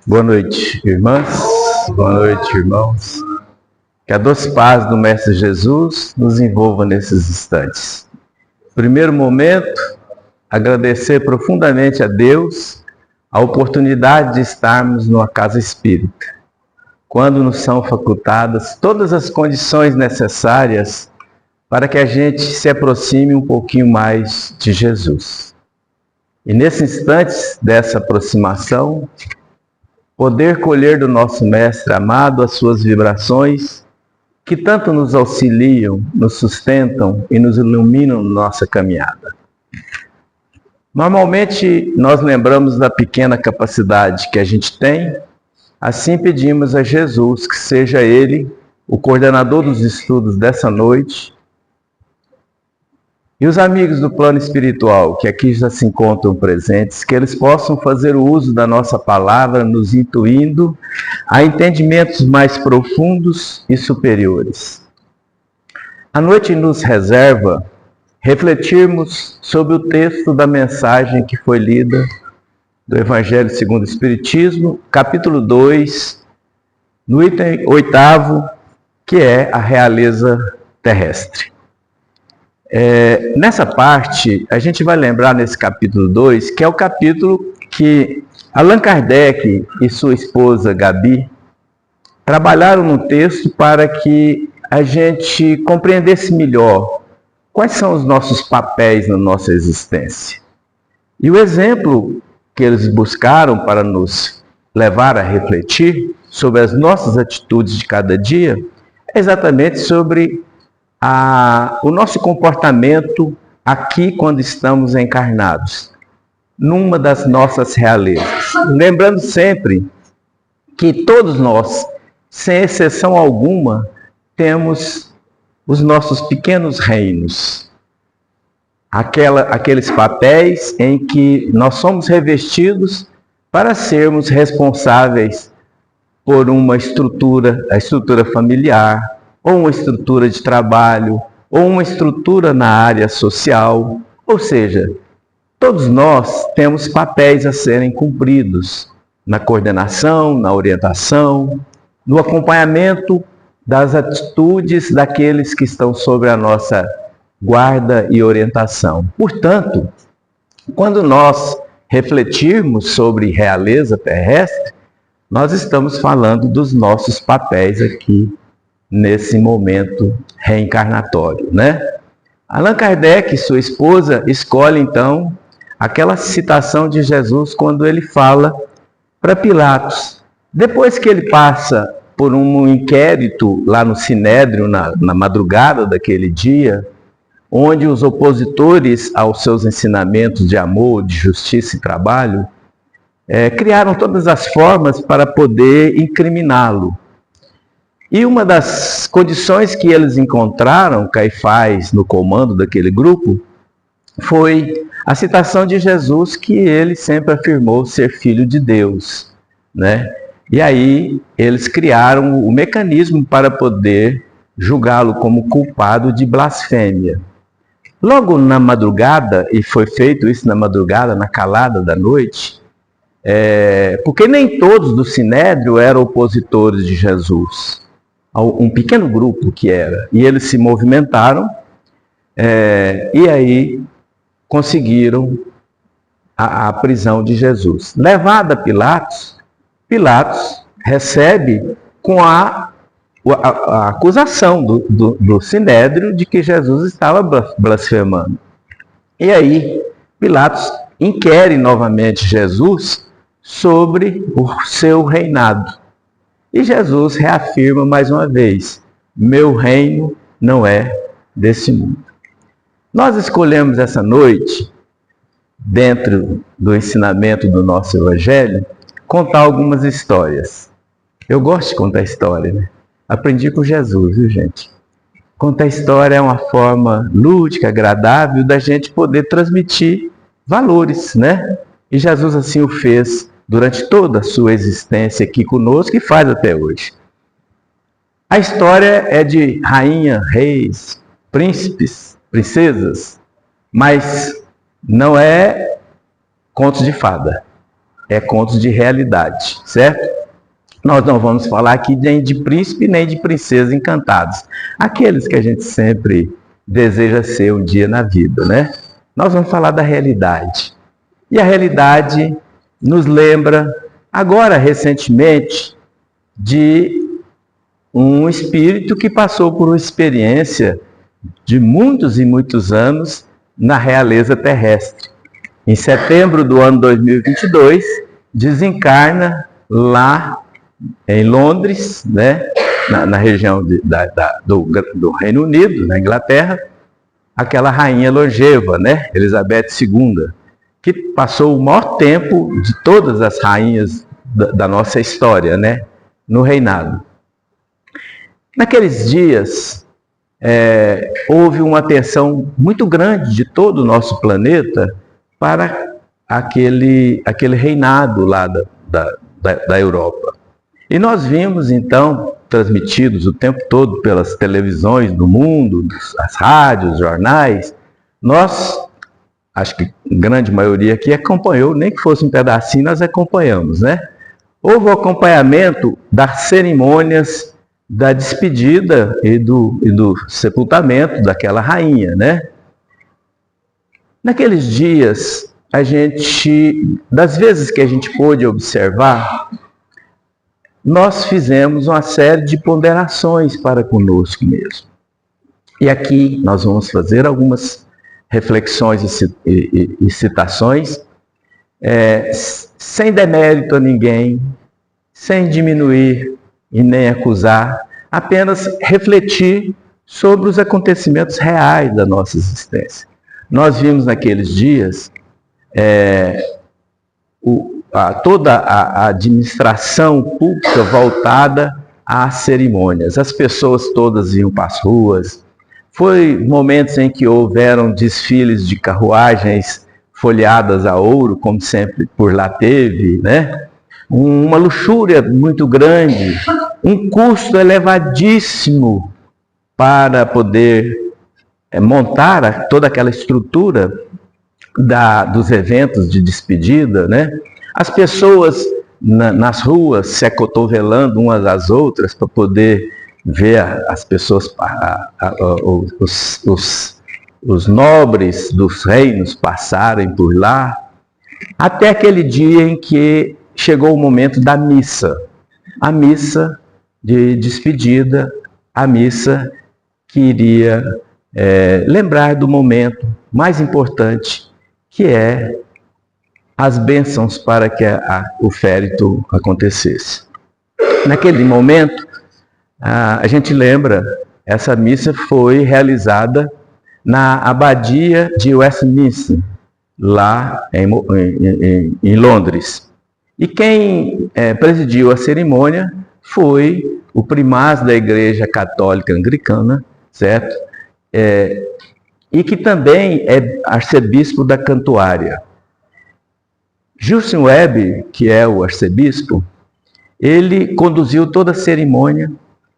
Boa noite, irmãs. Boa noite, irmãos. Que a doce paz do Mestre Jesus nos envolva nesses instantes. Primeiro momento, agradecer profundamente a Deus a oportunidade de estarmos numa casa espírita, quando nos são facultadas todas as condições necessárias para que a gente se aproxime um pouquinho mais de Jesus. E nesses instantes dessa aproximação, poder colher do nosso Mestre amado as suas vibrações, que tanto nos auxiliam, nos sustentam e nos iluminam na nossa caminhada. Normalmente, nós lembramos da pequena capacidade que a gente tem, assim pedimos a Jesus que seja Ele o coordenador dos estudos dessa noite. E os amigos do plano espiritual, que aqui já se encontram presentes, que eles possam fazer o uso da nossa palavra, nos intuindo a entendimentos mais profundos e superiores. A noite nos reserva refletirmos sobre o texto da mensagem que foi lida do Evangelho segundo o Espiritismo, capítulo 2, no item 8º, que é a realeza terrestre. Nessa parte, a gente vai lembrar nesse capítulo 2, que é o capítulo que Allan Kardec e sua esposa Gabi trabalharam no texto para que a gente compreendesse melhor quais são os nossos papéis na nossa existência. E o exemplo que eles buscaram para nos levar a refletir sobre as nossas atitudes de cada dia é exatamente sobre o nosso comportamento aqui quando estamos encarnados, numa das nossas realezas. Lembrando sempre que todos nós, sem exceção alguma, temos os nossos pequenos reinos. Aqueles papéis em que nós somos revestidos para sermos responsáveis por uma estrutura, a estrutura familiar, ou uma estrutura de trabalho, ou uma estrutura na área social. Ou seja, todos nós temos papéis a serem cumpridos na coordenação, na orientação, no acompanhamento das atitudes daqueles que estão sob a nossa guarda e orientação. Portanto, quando nós refletirmos sobre realeza terrestre, nós estamos falando dos nossos papéis aqui nesse momento reencarnatório, né? Allan Kardec e sua esposa escolhem, então, aquela citação de Jesus quando ele fala para Pilatos. Depois que ele passa por um inquérito lá no Sinédrio, na madrugada daquele dia, onde os opositores aos seus ensinamentos de amor, de justiça e trabalho, criaram todas as formas para poder incriminá-lo. E uma das condições que eles encontraram, Caifás, no comando daquele grupo, foi a citação de Jesus, que ele sempre afirmou ser filho de Deus, né? E aí eles criaram o mecanismo para poder julgá-lo como culpado de blasfêmia. Logo na madrugada, e foi feito isso na madrugada, na calada da noite, porque nem todos do Sinédrio eram opositores de Jesus. Um pequeno grupo que era, e eles se movimentaram, e aí conseguiram a prisão de Jesus. Levado a Pilatos, Pilatos recebe com a acusação do Sinédrio de que Jesus estava blasfemando. E aí Pilatos inquere novamente Jesus sobre o seu reinado. E Jesus reafirma mais uma vez: meu reino não é desse mundo. Nós escolhemos essa noite, dentro do ensinamento do nosso Evangelho, contar algumas histórias. Eu gosto de contar história, né? Aprendi com Jesus, viu, gente? Contar história é uma forma lúdica, agradável, da gente poder transmitir valores, né? E Jesus assim o fez durante toda a sua existência aqui conosco e faz até hoje. A história é de rainha, reis, príncipes, princesas, mas não é contos de fada. é contos de realidade, certo? Nós não vamos falar aqui nem de príncipe nem de princesa encantados, aqueles que a gente sempre deseja ser um dia na vida, né? Nós vamos falar da realidade. E a realidade nos lembra, agora recentemente, de um espírito que passou por uma experiência de muitos e muitos anos na realeza terrestre. Em setembro do ano 2022, desencarna lá em Londres, né, na região do Reino Unido, na Inglaterra, aquela rainha longeva, né, Elizabeth II, que passou o maior tempo de todas as rainhas da nossa história, né, no reinado. Naqueles dias, houve uma atenção muito grande de todo o nosso planeta para aquele reinado lá da Europa. E nós vimos, então, transmitidos o tempo todo pelas televisões do mundo, as rádios, jornais, nós, acho que a grande maioria aqui acompanhou, nem que fosse um pedacinho, nós acompanhamos, né? Houve o acompanhamento das cerimônias da despedida e do sepultamento daquela rainha, né? Naqueles dias, das vezes que a gente pôde observar, nós fizemos uma série de ponderações para conosco mesmo. E aqui nós vamos fazer algumas reflexões e citações, sem demérito a ninguém, sem diminuir e nem acusar, apenas refletir sobre os acontecimentos reais da nossa existência. Nós vimos naqueles dias toda a administração pública voltada às cerimônias. As pessoas todas iam para as ruas. Foi momentos em que houveram desfiles de carruagens folheadas a ouro, como sempre por lá teve, né? Uma luxúria muito grande, um custo elevadíssimo para poder montar toda aquela estrutura dos eventos de despedida, né? As pessoas nas ruas se acotovelando umas às outras para poder ver as pessoas, os nobres dos reinos passarem por lá, até aquele dia em que chegou o momento da missa, a missa de despedida, a missa que iria lembrar do momento mais importante, que é as bênçãos para que o férito acontecesse. Naquele momento, a gente lembra, essa missa foi realizada na abadia de Westminster, lá em Londres. E quem presidiu a cerimônia foi o primaz da Igreja Católica Anglicana, certo? E que também é arcebispo da Cantuária. Gilson Webb, que é o arcebispo, ele conduziu toda a cerimônia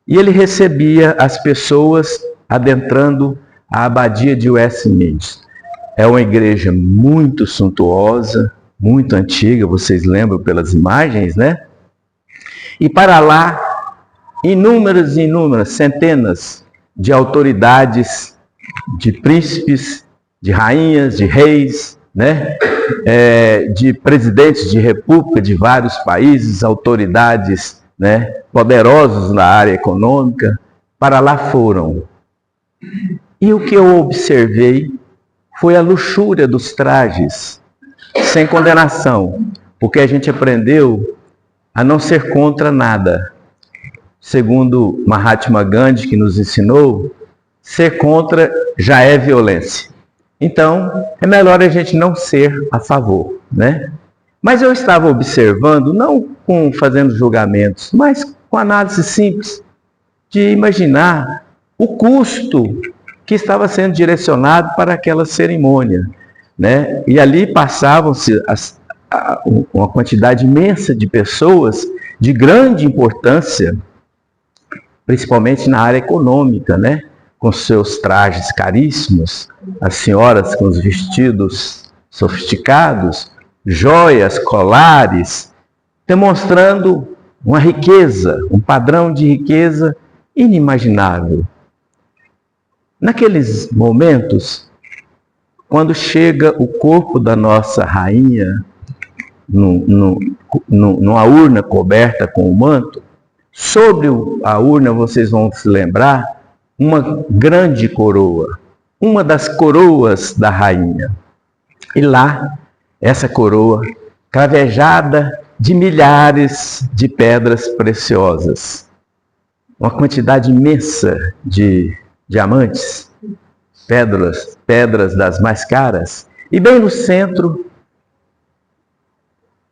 e ele recebia as pessoas adentrando a abadia de Westminster. É uma igreja muito suntuosa, muito antiga, vocês lembram pelas imagens, né? E para lá, inúmeras, centenas de autoridades, de príncipes, de rainhas, de reis, né? De presidentes de república de vários países, autoridades, né, poderosos na área econômica, para lá foram. E o que eu observei foi a luxúria dos trajes, sem condenação, porque a gente aprendeu a não ser contra nada. Segundo Mahatma Gandhi, que nos ensinou, ser contra já é violência. Então, é melhor a gente não ser a favor, né? Mas eu estava observando, não fazendo julgamentos, mas com análise simples, de imaginar o custo que estava sendo direcionado para aquela cerimônia, né? E ali passavam-se uma quantidade imensa de pessoas de grande importância, principalmente na área econômica, né? Com seus trajes caríssimos, as senhoras com os vestidos sofisticados, joias, colares, demonstrando uma riqueza, um padrão de riqueza inimaginável. Naqueles momentos, quando chega o corpo da nossa rainha numa urna coberta com o manto, sobre a urna vocês vão se lembrar uma grande coroa, uma das coroas da rainha. E lá, essa coroa, cravejada de milhares de pedras preciosas, uma quantidade imensa de diamantes, pedras das mais caras, e bem no centro,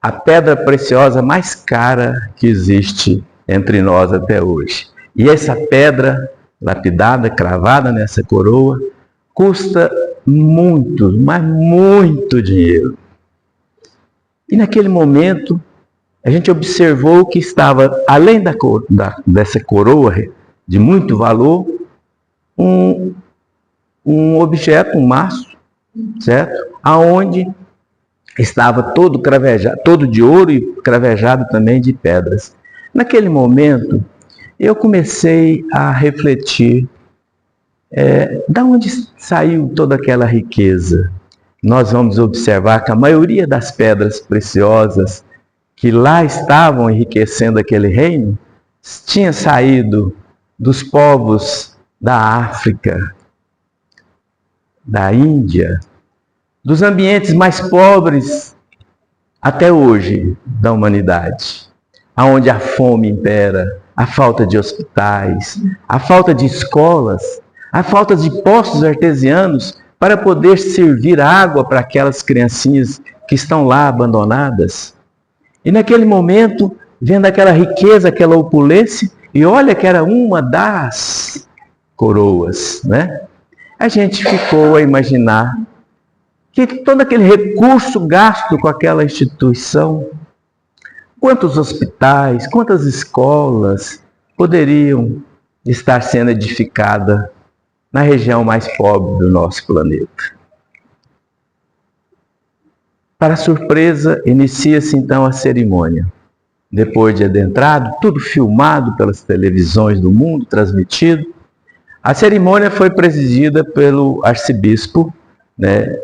a pedra preciosa mais cara que existe entre nós até hoje. E essa pedra lapidada, cravada nessa coroa, custa muito, mas muito dinheiro. E naquele momento, a gente observou que estava, além dessa coroa de muito valor, um objeto, um maço, certo? Aonde estava todo cravejado, todo de ouro e cravejado também de pedras. Naquele momento, eu comecei a refletir, de onde saiu toda aquela riqueza? Nós vamos observar que a maioria das pedras preciosas que lá estavam enriquecendo aquele reino, tinha saído dos povos da África, da Índia, dos ambientes mais pobres até hoje da humanidade, aonde a fome impera, a falta de hospitais, a falta de escolas, a falta de poços artesianos para poder servir água para aquelas criancinhas que estão lá abandonadas. E naquele momento, vendo aquela riqueza, aquela opulência, e olha que era uma das coroas, né? A gente ficou a imaginar que todo aquele recurso gasto com aquela instituição, quantos hospitais, quantas escolas poderiam estar sendo edificadas na região mais pobre do nosso planeta. Para surpresa, inicia-se então a cerimônia. Depois de adentrado, tudo filmado pelas televisões do mundo, transmitido, a cerimônia foi presidida pelo arcebispo, né,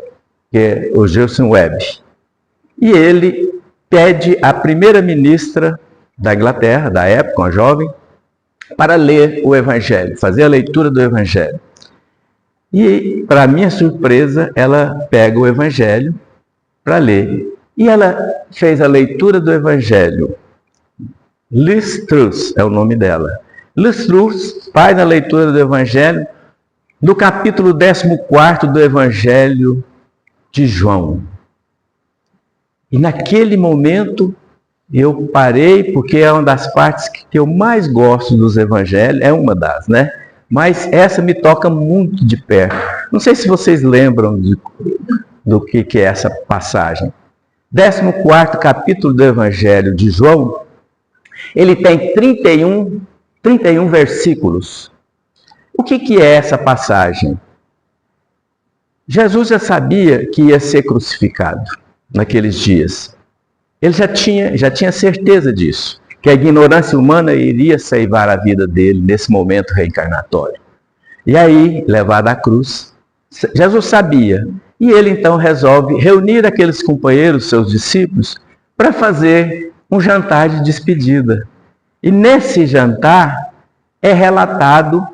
que é o Gilson Webb. E ele pede à primeira-ministra da Inglaterra, da época, uma jovem, para ler o Evangelho, fazer a leitura do Evangelho. E, para minha surpresa, ela pega o Evangelho para ler. E ela fez a leitura do Evangelho. Liz Truss é o nome dela. Liz Truss faz a leitura do Evangelho no capítulo 14 do Evangelho de João. E naquele momento eu parei, porque é uma das partes que eu mais gosto dos Evangelhos, é uma das, né? Mas essa me toca muito de perto. Não sei se vocês lembram do que é essa passagem. 14º capítulo do Evangelho de João, ele tem 31 versículos. O que é essa passagem? Jesus já sabia que ia ser crucificado naqueles dias. Ele já tinha certeza disso, que a ignorância humana iria ceivar a vida dele nesse momento reencarnatório. E aí, levado à cruz, Jesus sabia. E ele então resolve reunir aqueles companheiros, seus discípulos, para fazer um jantar de despedida. E nesse jantar é relatado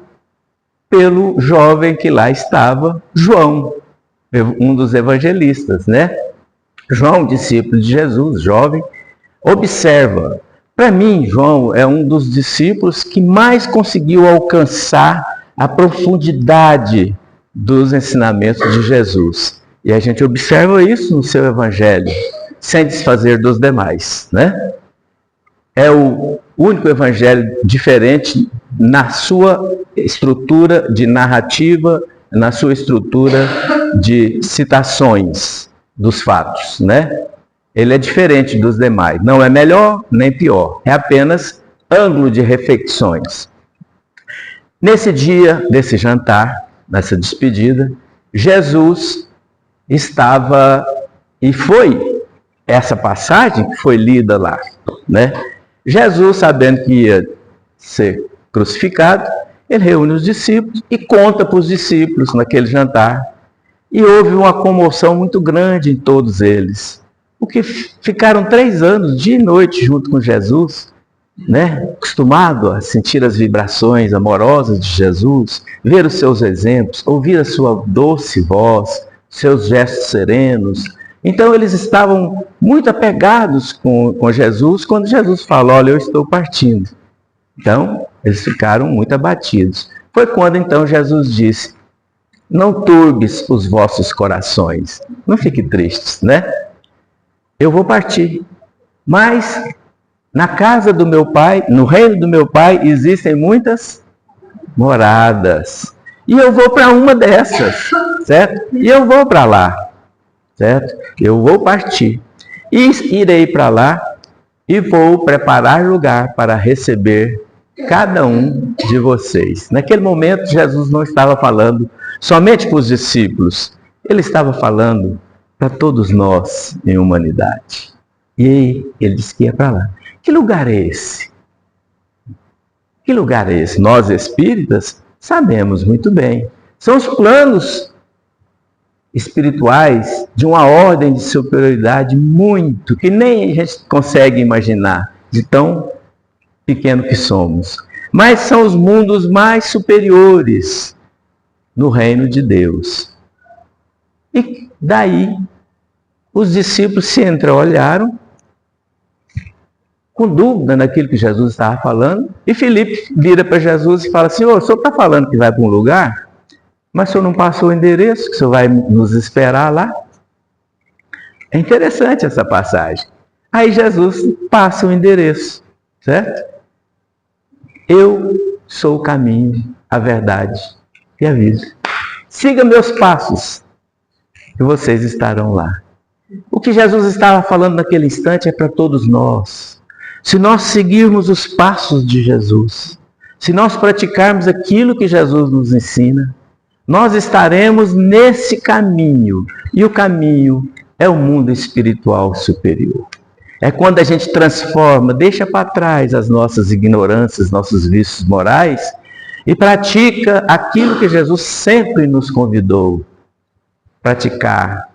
pelo jovem que lá estava, João, um dos evangelistas, né? João, discípulo de Jesus, jovem, observa. Para mim, João é um dos discípulos que mais conseguiu alcançar a profundidade dos ensinamentos de Jesus. E a gente observa isso no seu evangelho, sem desfazer dos demais, né? É o único evangelho diferente na sua estrutura de narrativa, na sua estrutura de citações dos fatos, né? Ele é diferente dos demais. Não é melhor nem pior. É apenas ângulo de reflexões. Nesse dia, desse jantar, nessa despedida, Jesus estava e foi essa passagem que foi lida lá, né? Jesus, sabendo que ia ser crucificado, ele reúne os discípulos e conta para os discípulos naquele jantar. E houve uma comoção muito grande em todos eles, porque ficaram 3 anos, dia e noite, junto com Jesus, né? Acostumado a sentir as vibrações amorosas de Jesus, ver os seus exemplos, ouvir a sua doce voz, seus gestos serenos. Então eles estavam muito apegados com Jesus, quando Jesus falou: olha, eu estou partindo. Então eles ficaram muito abatidos. Foi quando então Jesus disse: não turbes os vossos corações, não fiquem tristes, né? Eu vou partir, mas na casa do meu Pai, no reino do meu Pai, existem muitas moradas. E eu vou para uma dessas, certo? E eu vou para lá, certo? Eu vou partir. E irei para lá e vou preparar lugar para receber cada um de vocês. Naquele momento, Jesus não estava falando somente para os discípulos. Ele estava falando para todos nós em humanidade. E ele disse que ia para lá. Que lugar é esse? Que lugar é esse? Nós espíritas sabemos muito bem. São os planos espirituais de uma ordem de superioridade muito, que nem a gente consegue imaginar, de tão pequeno que somos. Mas são os mundos mais superiores no reino de Deus. E daí os discípulos se entreolharam com dúvida naquilo que Jesus estava falando, e Filipe vira para Jesus e fala: Senhor, o senhor está falando que vai para um lugar, mas o senhor não passou o endereço, que o senhor vai nos esperar lá? É interessante essa passagem. Aí Jesus passa o endereço, certo? Eu sou o caminho, a verdade e a vida. Siga meus passos e vocês estarão lá. O que Jesus estava falando naquele instante é para todos nós. Se nós seguirmos os passos de Jesus, se nós praticarmos aquilo que Jesus nos ensina, nós estaremos nesse caminho. E o caminho é o mundo espiritual superior. É quando a gente transforma, deixa para trás as nossas ignorâncias, nossos vícios morais e pratica aquilo que Jesus sempre nos convidou: praticar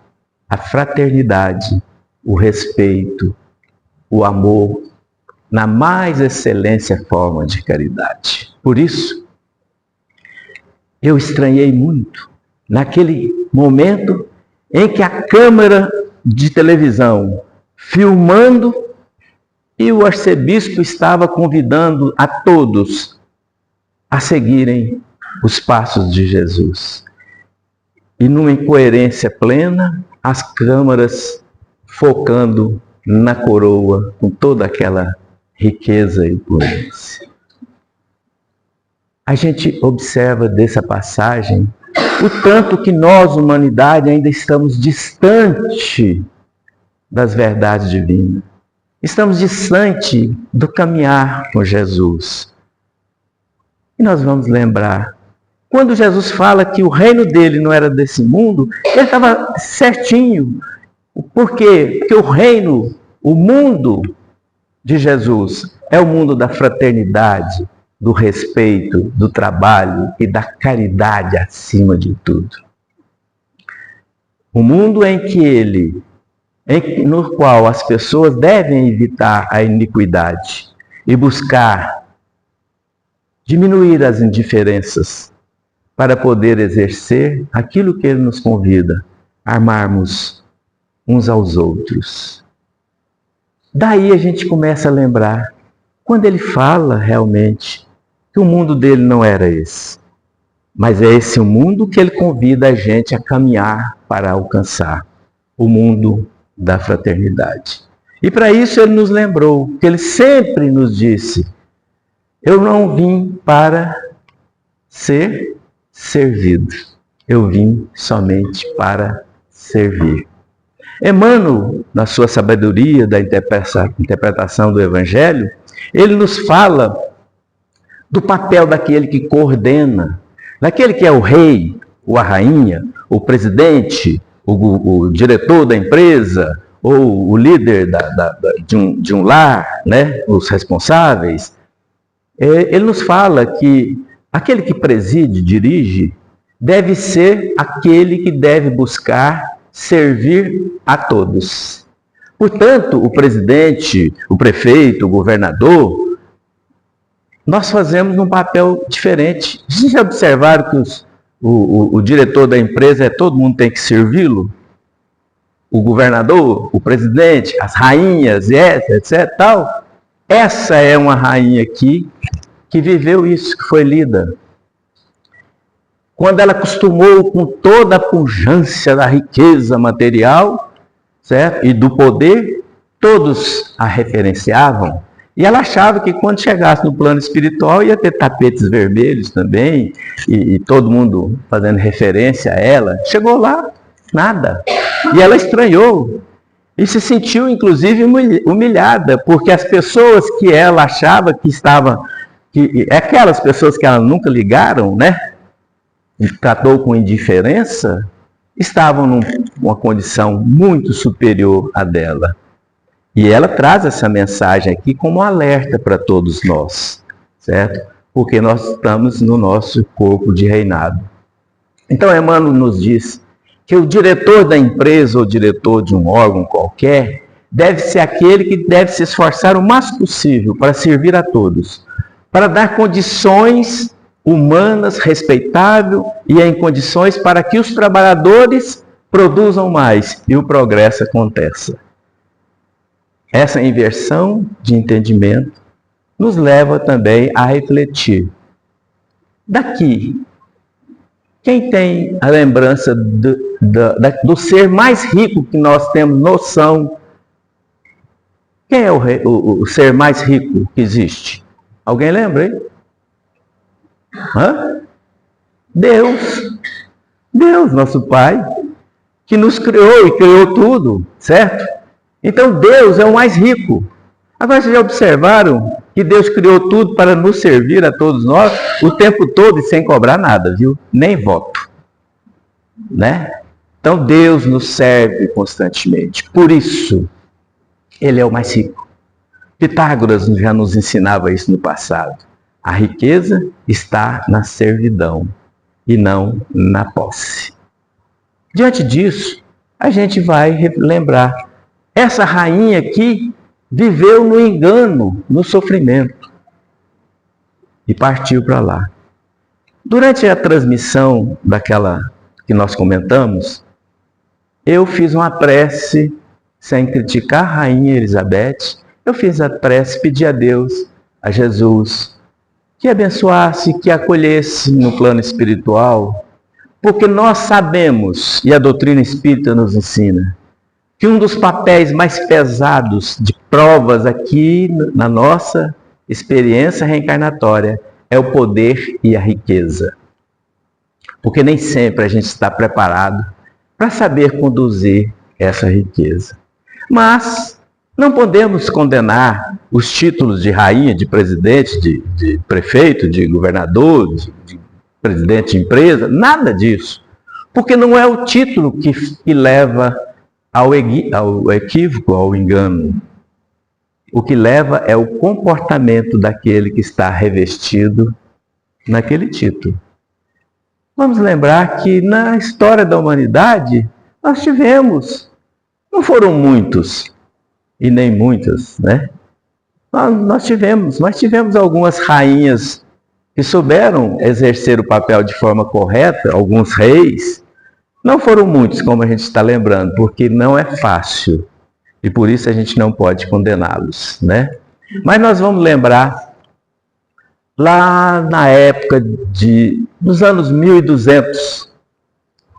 a fraternidade, o respeito, o amor, na mais excelência forma de caridade. Por isso, eu estranhei muito naquele momento em que a câmera de televisão filmando e o arcebispo estava convidando a todos a seguirem os passos de Jesus. E numa incoerência plena, as câmeras focando na coroa com toda aquela riqueza e opulência. A gente observa dessa passagem o tanto que nós, humanidade, ainda estamos distante das verdades divinas. Estamos distante do caminhar com Jesus. E nós vamos lembrar, quando Jesus fala que o reino dele não era desse mundo, ele estava certinho. Por quê? Porque o reino, o mundo de Jesus é o mundo da fraternidade, do respeito, do trabalho e da caridade acima de tudo. O mundo no qual as pessoas devem evitar a iniquidade e buscar diminuir as indiferenças para poder exercer aquilo que ele nos convida, amarmos uns aos outros. Daí a gente começa a lembrar, quando ele fala realmente que o mundo dele não era esse, mas é esse o mundo que ele convida a gente a caminhar para alcançar, o mundo da fraternidade. E para isso ele nos lembrou, que ele sempre nos disse: eu não vim para ser servido, eu vim somente para servir. Emmanuel, na sua sabedoria da interpretação do Evangelho, ele nos fala do papel daquele que coordena, daquele que é o rei, ou a rainha, o presidente, o diretor da empresa, ou o líder de um lar, né, os responsáveis, ele nos fala que aquele que preside, dirige, deve ser aquele que deve buscar servir a todos. Portanto, o presidente, o prefeito, o governador, nós fazemos um papel diferente. Vocês já observaram que o diretor da empresa, todo mundo tem que servi-lo? O governador, o presidente, as rainhas, etc. Tal. Essa é uma rainha aqui que viveu isso, que foi lida. Quando ela acostumou com toda a pujança da riqueza material, certo? E do poder, todos a referenciavam. E ela achava que quando chegasse no plano espiritual ia ter tapetes vermelhos também, e todo mundo fazendo referência a ela. Chegou lá, nada. E ela estranhou. E se sentiu, inclusive, humilhada, porque as pessoas que ela achava que estavam... aquelas pessoas que ela nunca ligaram, né? E tratou com indiferença, estavam numa condição muito superior à dela. E ela traz essa mensagem aqui como um alerta para todos nós, certo? Porque nós estamos no nosso corpo de reinado. Então, Emmanuel nos diz que o diretor da empresa ou diretor de um órgão qualquer deve ser aquele que deve se esforçar o máximo possível para servir a todos, para dar condições humanas, respeitáveis e em condições para que os trabalhadores produzam mais e o progresso aconteça. Essa inversão de entendimento nos leva também a refletir. Daqui, quem tem a lembrança do ser mais rico que nós temos noção? Quem é o ser mais rico que existe? Alguém lembra, hein? Deus. Deus, nosso Pai, que nos criou e criou tudo, certo? Então Deus é o mais rico. Agora vocês já observaram que Deus criou tudo para nos servir a todos nós o tempo todo e sem cobrar nada, viu? Nem voto, né? Então Deus nos serve constantemente. Por isso, Ele é o mais rico. Pitágoras já nos ensinava isso no passado. A riqueza está na servidão e não na posse. Diante disso, a gente vai lembrar. Essa rainha aqui viveu no engano, no sofrimento e partiu para lá. Durante a transmissão daquela que nós comentamos, eu fiz uma prece sem criticar a rainha Elizabeth. Eu fiz a prece, pedi a Deus, a Jesus, que abençoasse, que acolhesse no plano espiritual, porque nós sabemos, e a doutrina espírita nos ensina, que um dos papéis mais pesados de provas aqui na nossa experiência reencarnatória é o poder e a riqueza. Porque nem sempre a gente está preparado para saber conduzir essa riqueza. Mas não podemos condenar os títulos de rainha, de presidente, de prefeito, de governador, de presidente de empresa, nada disso. Porque não é o título que leva ao equívoco, ao engano. O que leva é o comportamento daquele que está revestido naquele título. Vamos lembrar que na história da humanidade nós tivemos, não foram muitos e nem muitas, né? Nós tivemos algumas rainhas que souberam exercer o papel de forma correta, alguns reis. Não foram muitos, como a gente está lembrando, porque não é fácil. E por isso a gente não pode condená-los, né? Mas nós vamos lembrar, lá na época dos anos 1200,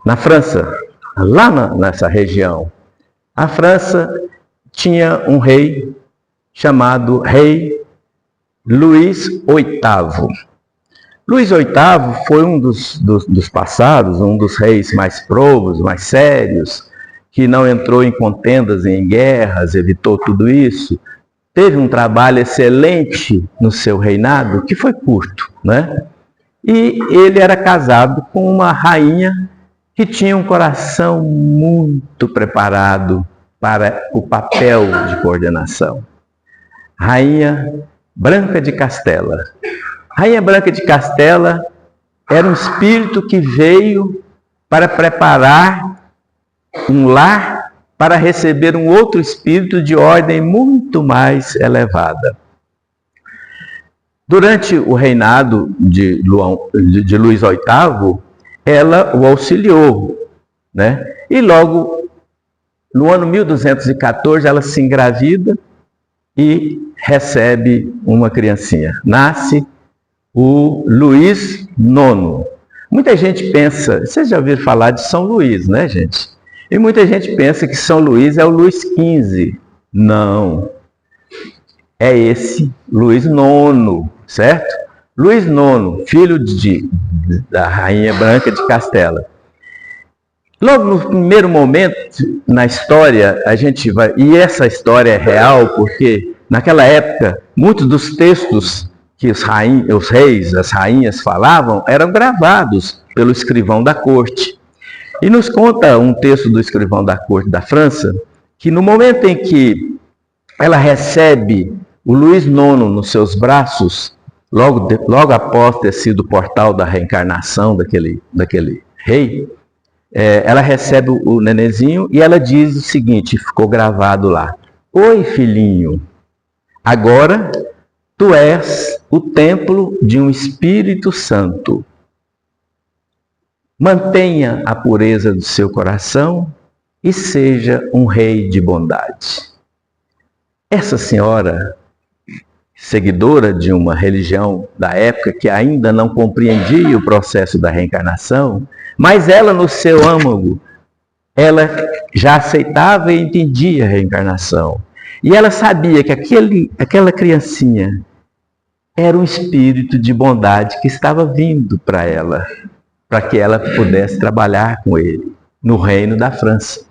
na França, lá nessa região, a França tinha um rei chamado Rei Luís VIII. Luís VIII foi um dos passados, um dos reis mais probos, mais sérios, que não entrou em contendas, em guerras, evitou tudo isso. Teve um trabalho excelente no seu reinado, que foi curto, né? E ele era casado com uma rainha que tinha um coração muito preparado para o papel de coordenação. Rainha Branca de Castela. Rainha Branca de Castela era um espírito que veio para preparar um lar para receber um outro espírito de ordem muito mais elevada. Durante o reinado de Luís VIII, ela o auxiliou, né? E logo, no ano 1214, ela se engravida e recebe uma criancinha. Nasce o Luís IX. Muita gente pensa, vocês já ouviram falar de São Luís, né, gente? E muita gente pensa que São Luís é o Luís XV. Não. É esse Luís IX, certo? Luís IX, filho da Rainha Branca de Castela. Logo no primeiro momento na história, a gente vai... E essa história é real porque, naquela época, muitos dos textos que os reis, as rainhas falavam, eram gravados pelo escrivão da corte. E nos conta um texto do escrivão da corte da França, que no momento em que ela recebe o Luís IX nos seus braços, logo após ter sido o portal da reencarnação daquele rei, ela recebe o nenenzinho e ela diz o seguinte, ficou gravado lá: "Oi, filhinho, agora tu és o templo de um Espírito Santo. Mantenha a pureza do seu coração e seja um rei de bondade." Essa senhora, seguidora de uma religião da época que ainda não compreendia o processo da reencarnação, mas ela, no seu âmago, ela já aceitava e entendia a reencarnação. E ela sabia que aquela criancinha era um espírito de bondade que estava vindo para ela, para que ela pudesse trabalhar com ele no reino da França.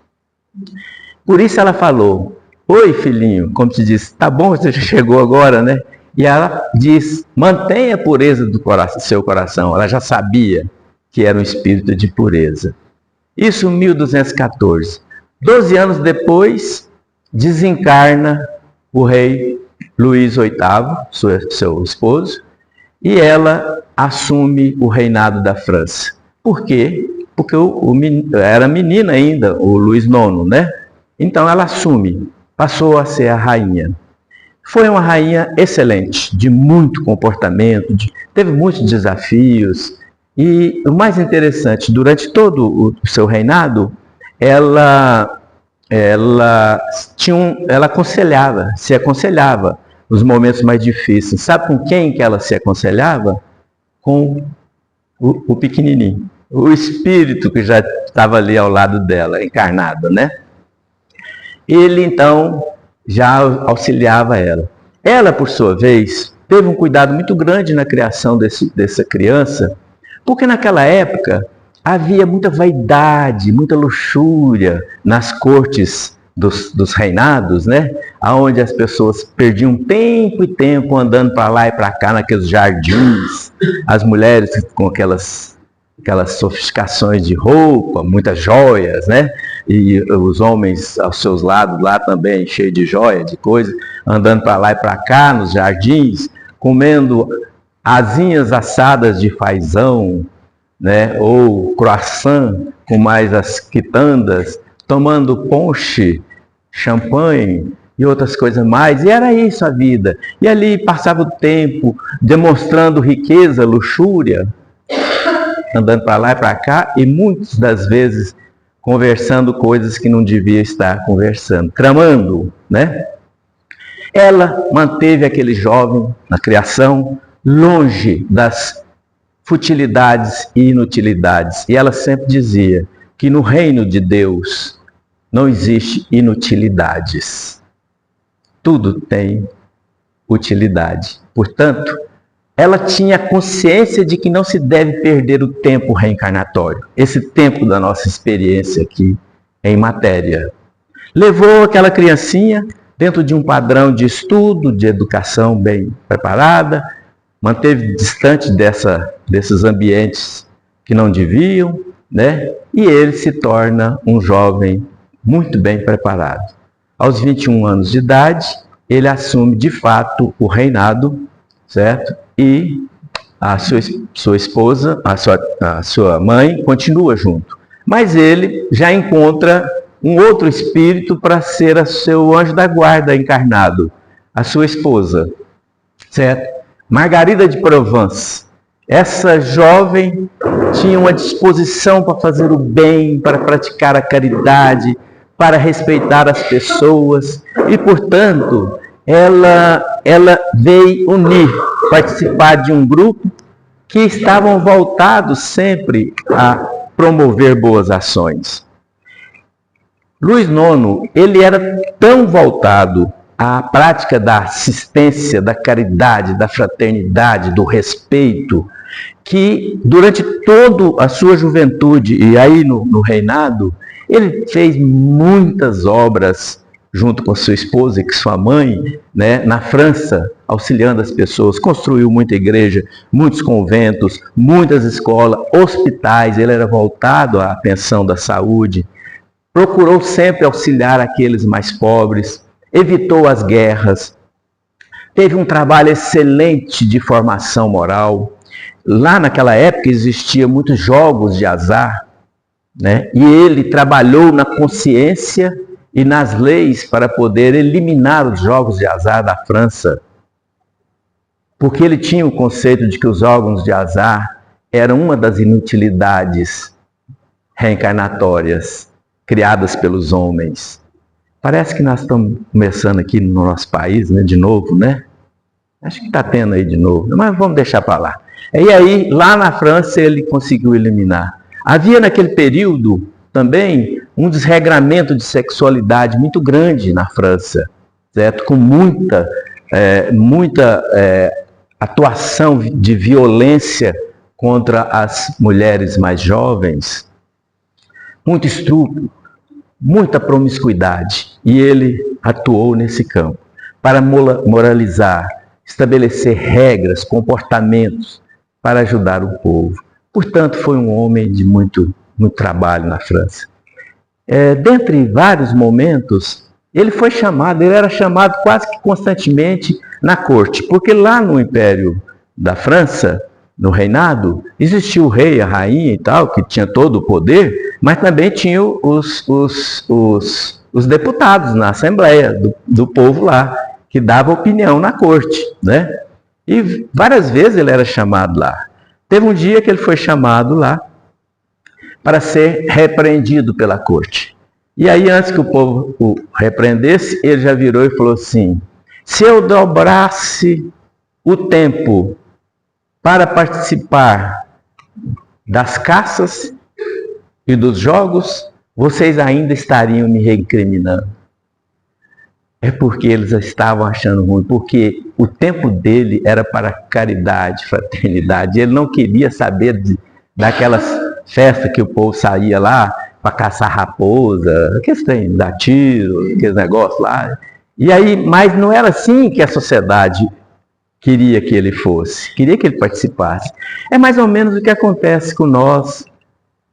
Por isso ela falou: "Oi, filhinho", como se diz, "tá bom, você já chegou agora, né?" E ela diz: "Mantenha a pureza do seu coração." Ela já sabia que era um espírito de pureza. Isso em 1214. 12 anos depois, desencarna o rei Luís VIII, seu esposo, e ela assume o reinado da França. Por quê? Porque era menina ainda, o Luís IX, né? Então ela assume, passou a ser a rainha. Foi uma rainha excelente, de muito comportamento, teve muitos desafios. E o mais interessante, durante todo o seu reinado, ela se aconselhava nos momentos mais difíceis. Sabe com quem que ela se aconselhava? Com o pequenininho, o espírito que já estava ali ao lado dela, encarnado, né? Ele, então, já auxiliava ela. Ela, por sua vez, teve um cuidado muito grande na criação dessa criança, porque naquela época havia muita vaidade, muita luxúria nas cortes dos reinados, né? Onde as pessoas perdiam tempo e tempo andando para lá e para cá naqueles jardins, as mulheres com aquelas sofisticações de roupa, muitas joias, né? E os homens aos seus lados lá também, cheios de joia, de coisa, andando para lá e para cá nos jardins, comendo asinhas assadas de fazão, né? Ou croissant com mais as quitandas, tomando ponche, champanhe e outras coisas mais. E era isso a vida. E ali passava o tempo demonstrando riqueza, luxúria, andando para lá e para cá, e muitas das vezes conversando coisas que não devia estar conversando, tramando, né? Ela manteve aquele jovem na criação longe das futilidades e inutilidades. E ela sempre dizia que no reino de Deus não existe inutilidades. Tudo tem utilidade. Portanto, ela tinha consciência de que não se deve perder o tempo reencarnatório, esse tempo da nossa experiência aqui em matéria. Levou aquela criancinha dentro de um padrão de estudo, de educação bem preparada, manteve distante desses ambientes que não deviam, né? E ele se torna um jovem muito bem preparado. Aos 21 anos de idade, ele assume de fato o reinado, certo? E a sua esposa, a sua mãe, continua junto. Mas ele já encontra um outro espírito para ser o seu anjo da guarda encarnado, a sua esposa, certo? Margarida de Provence. Essa jovem tinha uma disposição para fazer o bem, para praticar a caridade, para respeitar as pessoas e, portanto, ela veio unir, participar de um grupo que estavam voltados sempre a promover boas ações. Luís IX, ele era tão voltado à prática da assistência, da caridade, da fraternidade, do respeito, que durante toda a sua juventude e aí no reinado, ele fez muitas obras junto com sua esposa e com sua mãe, né, na França, auxiliando as pessoas, construiu muita igreja, muitos conventos, muitas escolas, hospitais, ele era voltado à pensão da saúde, procurou sempre auxiliar aqueles mais pobres, evitou as guerras, teve um trabalho excelente de formação moral. Lá naquela época existiam muitos jogos de azar, né? E ele trabalhou na consciência e nas leis para poder eliminar os jogos de azar da França, porque ele tinha o conceito de que os jogos de azar eram uma das inutilidades reencarnatórias criadas pelos homens. Parece que nós estamos começando aqui no nosso país, né, de novo, né? Acho que está tendo aí de novo, mas vamos deixar para lá. E aí, lá na França, ele conseguiu eliminar. Havia naquele período também um desregramento de sexualidade muito grande na França, certo? Com muita atuação de violência contra as mulheres mais jovens, muito estupro, muita promiscuidade. E ele atuou nesse campo para moralizar, estabelecer regras, comportamentos para ajudar o povo. Portanto, foi um homem de muito trabalho na França. Dentre vários momentos, ele era chamado quase que constantemente na corte, porque lá no Império da França, no reinado, existia o rei, a rainha e tal, que tinha todo o poder, mas também tinha os deputados na Assembleia do povo lá, que dava opinião na corte, né? E várias vezes ele era chamado lá. Teve um dia que ele foi chamado lá para ser repreendido pela corte. E aí, antes que o povo o repreendesse, ele já virou e falou assim: se eu dobrasse o tempo para participar das caças e dos jogos, vocês ainda estariam me recriminando. É porque eles estavam achando ruim, porque o tempo dele era para caridade, fraternidade. Ele não queria saber daquelas festas que o povo saía lá para caçar raposa, aqueles trem, dar tiro, aqueles negócios lá. E aí, mas não era assim que a sociedade queria que ele fosse, queria que ele participasse. É mais ou menos o que acontece com nós.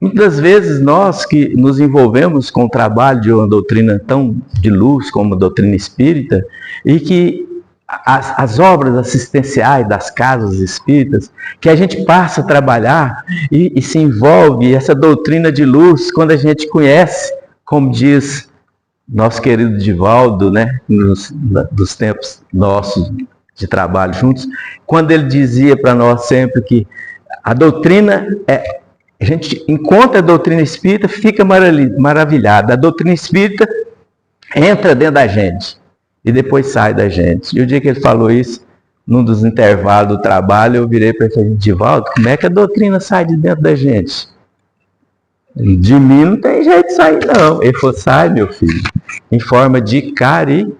Muitas vezes nós que nos envolvemos com o trabalho de uma doutrina tão de luz como a doutrina espírita, e que as obras assistenciais das casas espíritas, que a gente passa a trabalhar e se envolve essa doutrina de luz, quando a gente conhece, como diz nosso querido Divaldo, né, dos tempos nossos de trabalho juntos, quando ele dizia para nós sempre que a doutrina a gente encontra a doutrina espírita, fica maravilhado. A doutrina espírita entra dentro da gente e depois sai da gente. E o dia que ele falou isso, num dos intervalos do trabalho, eu virei para ele e falei: Divaldo, como é que a doutrina sai de dentro da gente? De mim não tem jeito de sair, não. Ele falou: sai, meu filho, em forma de caridade.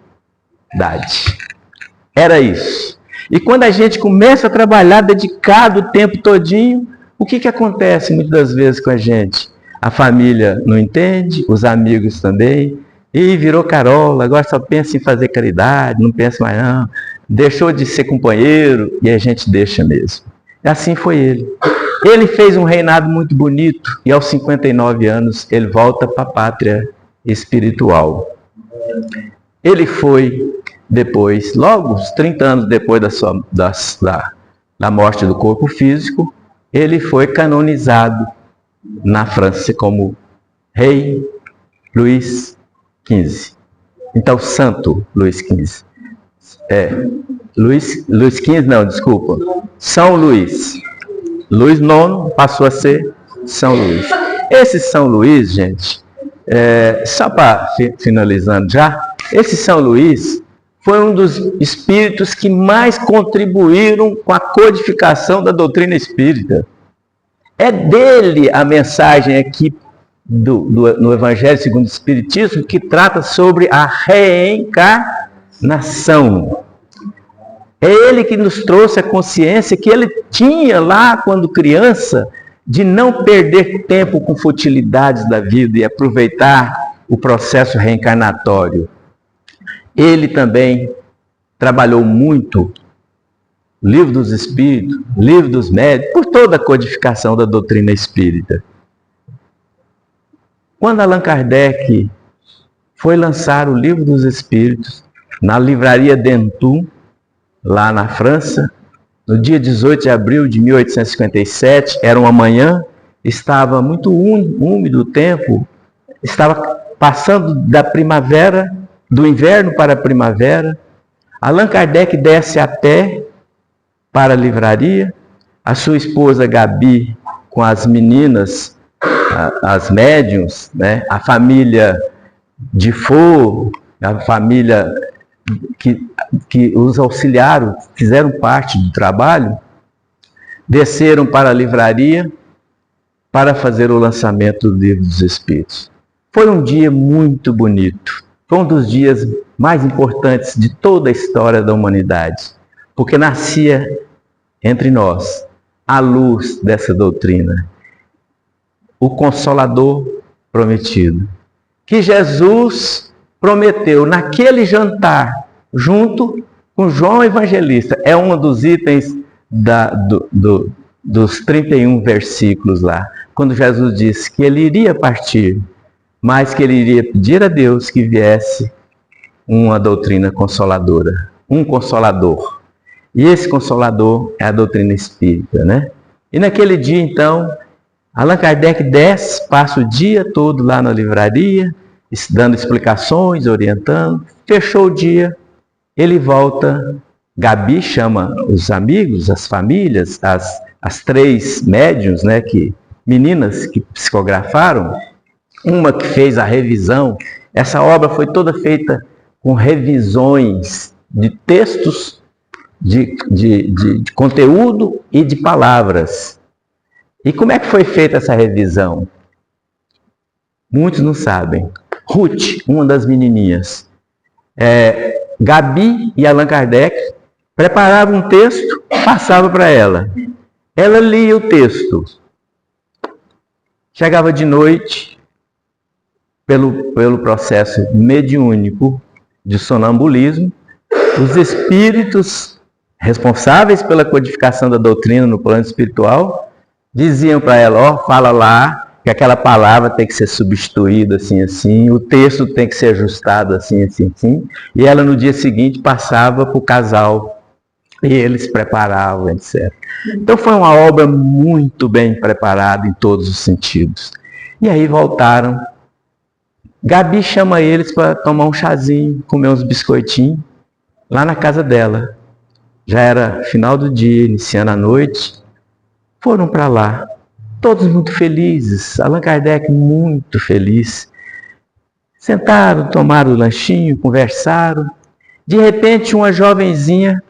Era isso. E quando a gente começa a trabalhar dedicado o tempo todinho, o que acontece muitas das vezes com a gente? A família não entende, os amigos também, e virou carola, agora só pensa em fazer caridade, não pensa mais não, deixou de ser companheiro, e a gente deixa mesmo. E assim foi ele. Ele fez um reinado muito bonito, e aos 59 anos ele volta para a pátria espiritual. Ele foi depois, logo uns 30 anos depois da morte do corpo físico, ele foi canonizado na França como Rei Luís XV. Então, Santo Luís XV. Luís XV não, desculpa. São Luís. Luís IX passou a ser São Luís. Esse São Luís, gente, só para finalizando já, esse São Luís foi um dos espíritos que mais contribuíram com a codificação da doutrina espírita. É dele a mensagem aqui no Evangelho segundo o Espiritismo, que trata sobre a reencarnação. É ele que nos trouxe a consciência que ele tinha lá quando criança, de não perder tempo com futilidades da vida e aproveitar o processo reencarnatório. Ele também trabalhou muito Livro dos Espíritos, Livro dos Médiuns, por toda a codificação da doutrina espírita. Quando Allan Kardec foi lançar o Livro dos Espíritos na livraria Dentu, lá na França, no dia 18 de abril de 1857, era uma manhã, estava muito úmido o tempo, estava passando da primavera, do inverno para a primavera. Allan Kardec desce a pé para a livraria, a sua esposa Gabi, com as meninas, as médiuns, né? A família de Faux, a família que os auxiliaram, fizeram parte do trabalho, desceram para a livraria para fazer o lançamento do Livro dos Espíritos. Foi um dia muito bonito, foi um dos dias mais importantes de toda a história da humanidade, porque nascia entre nós a luz dessa doutrina, o Consolador prometido, que Jesus prometeu naquele jantar, junto com João Evangelista. É um dos itens dos 31 versículos lá, quando Jesus disse que ele iria partir, mas que ele iria pedir a Deus que viesse uma doutrina consoladora, um consolador. E esse consolador é a doutrina espírita, né? E naquele dia, então, Allan Kardec desce, passa o dia todo lá na livraria, dando explicações, orientando. Fechou o dia, ele volta. Gabi chama os amigos, as famílias, as 3 médiuns, né, meninas que psicografaram, uma que fez a revisão. Essa obra foi toda feita com revisões de textos, de conteúdo e de palavras. E como é que foi feita essa revisão? Muitos não sabem. Ruth, uma das menininhas, Gabi e Allan Kardec preparavam um texto, passava para ela. Ela lia o texto. Chegava de noite, pelo processo mediúnico de sonambulismo, os espíritos responsáveis pela codificação da doutrina no plano espiritual diziam para ela, fala lá, que aquela palavra tem que ser substituída assim, assim, o texto tem que ser ajustado assim, assim, assim. E ela no dia seguinte passava para o casal e eles preparavam, etc. Então foi uma obra muito bem preparada em todos os sentidos. E aí voltaram. Gabi chama eles para tomar um chazinho, comer uns biscoitinhos, lá na casa dela. Já era final do dia, iniciando a noite. Foram para lá, todos muito felizes, Allan Kardec muito feliz. Sentaram, tomaram o lanchinho, conversaram. De repente, uma jovenzinha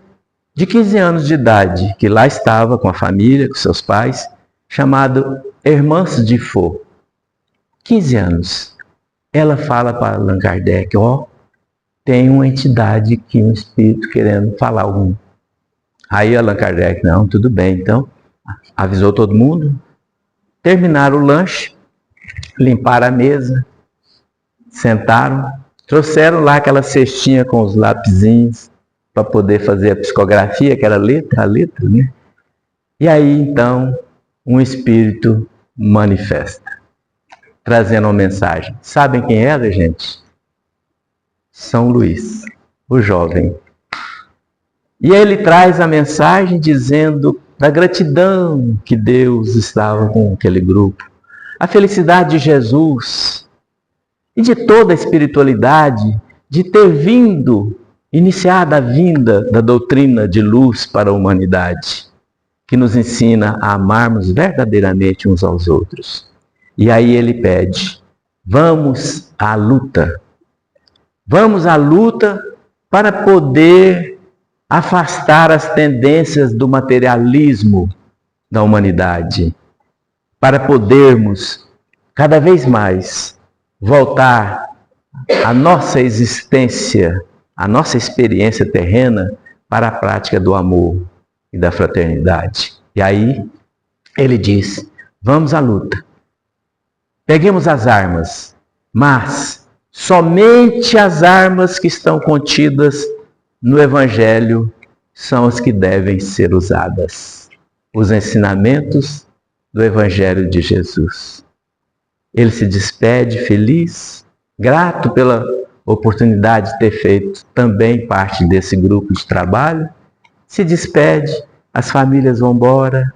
de 15 anos de idade, que lá estava com a família, com seus pais, chamada Hermance de Faux, 15 anos. Ela fala para Allan Kardec, tem uma entidade aqui, um espírito querendo falar algum. Aí Allan Kardec, não, tudo bem, então, avisou todo mundo, terminaram o lanche, limparam a mesa, sentaram, trouxeram lá aquela cestinha com os lapisinhos para poder fazer a psicografia, que era a letra, né? E aí, então, um espírito manifesta, trazendo uma mensagem. Sabem quem era, gente? São Luís, o jovem. E ele traz a mensagem dizendo da gratidão que Deus estava com aquele grupo, a felicidade de Jesus e de toda a espiritualidade de ter iniciado a vinda da doutrina de luz para a humanidade, que nos ensina a amarmos verdadeiramente uns aos outros. E aí ele pede, vamos à luta. Vamos à luta para poder afastar as tendências do materialismo da humanidade, para podermos cada vez mais voltar a nossa existência, a nossa experiência terrena para a prática do amor e da fraternidade. E aí ele diz, vamos à luta. Peguemos as armas, mas somente as armas que estão contidas no Evangelho são as que devem ser usadas. Os ensinamentos do Evangelho de Jesus. Ele se despede feliz, grato pela oportunidade de ter feito também parte desse grupo de trabalho. Se despede, as famílias vão embora.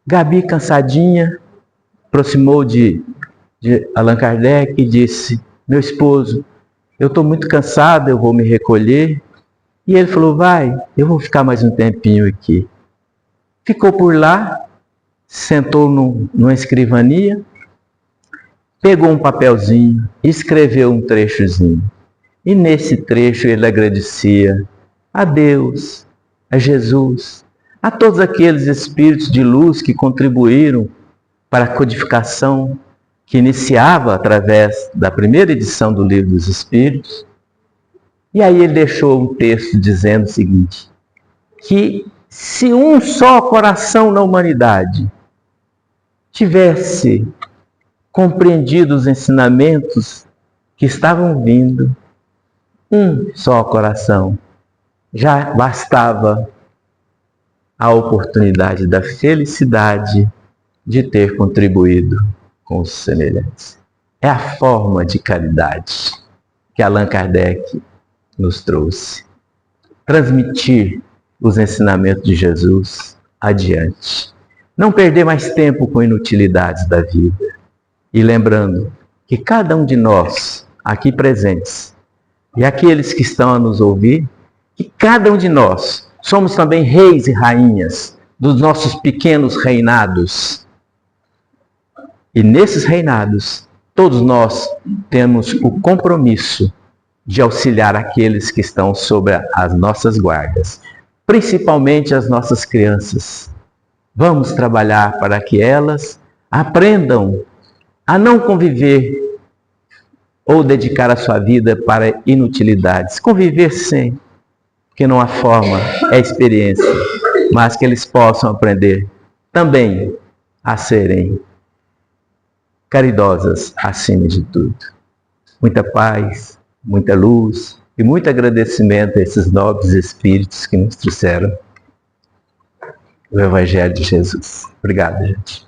Gabi, cansadinha, aproximou de Allan Kardec e disse, meu esposo, eu estou muito cansado, eu vou me recolher. E ele falou, vai, eu vou ficar mais um tempinho aqui. Ficou por lá, sentou numa escrivania, pegou um papelzinho, escreveu um trechozinho. E nesse trecho ele agradecia a Deus, a Jesus, a todos aqueles espíritos de luz que contribuíram para a codificação que iniciava através da primeira edição do Livro dos Espíritos. E aí ele deixou um texto dizendo o seguinte, que se um só coração na humanidade tivesse compreendido os ensinamentos que estavam vindo, um só coração, já bastava a oportunidade da felicidade de ter contribuído com os semelhantes. É a forma de caridade que Allan Kardec nos trouxe. Transmitir os ensinamentos de Jesus adiante. Não perder mais tempo com inutilidades da vida. E lembrando que cada um de nós, aqui presentes, e aqueles que estão a nos ouvir, que cada um de nós somos também reis e rainhas dos nossos pequenos reinados. E nesses reinados, todos nós temos o compromisso de auxiliar aqueles que estão sobre as nossas guardas, principalmente as nossas crianças. Vamos trabalhar para que elas aprendam a não conviver ou dedicar a sua vida para inutilidades. Conviver sim, porque não há forma, é experiência, mas que eles possam aprender também a serem caridosas acima de tudo. Muita paz, muita luz e muito agradecimento a esses nobres espíritos que nos trouxeram o Evangelho de Jesus. Obrigado, gente.